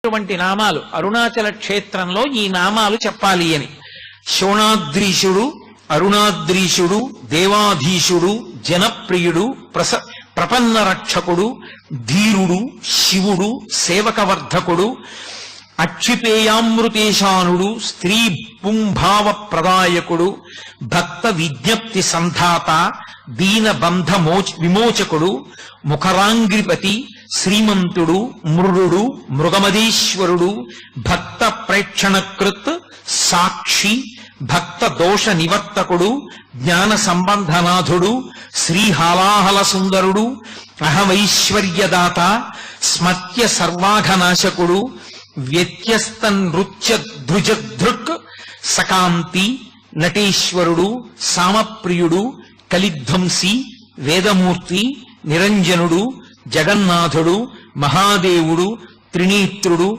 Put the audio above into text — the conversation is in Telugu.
వంటి నామాలు అరుణాచల క్షేత్రంలో ఈ నామాలు చెప్పాలి అని. శోణాద్రీశుడు, అరుణాద్రీశుడు, దేవాధీశుడు, జనప్రియుడు, ప్రపన్న రక్షకుడు, ధీరుడు, శివుడు, సేవకవర్ధకుడు, అక్షిపేయామృతేశానుడు, స్త్రీ పుంభావ ప్రదాయకుడు, భక్త విజ్ఞప్తి సంధాత, దీనబంధ విమోచకుడు, ముఖరాంగ్రిపతి, శ్రీమంతుడు, మృడు, మృగమదీశ్వరుడు, భక్త ప్రేక్షణకృత్, సాక్షి, భక్త దోష నివర్తకుడు, జ్ఞాన సంబంధనాథుడు, శ్రీహాలాహల సుందరుడు, అహమైశ్వర్యదాత, స్మత్య సర్వాఘనాశకుడు, వ్యత్యస్త నృత్య ధృజధృక్, సకాంతి, నటేశ్వరుడు, సామప్రియుడు, కలిధ్వంసి, వేదమూర్తి, నిరంజనుడు, జగన్నాథుడు, మహాదేవుడు, త్రినేత్రుడు,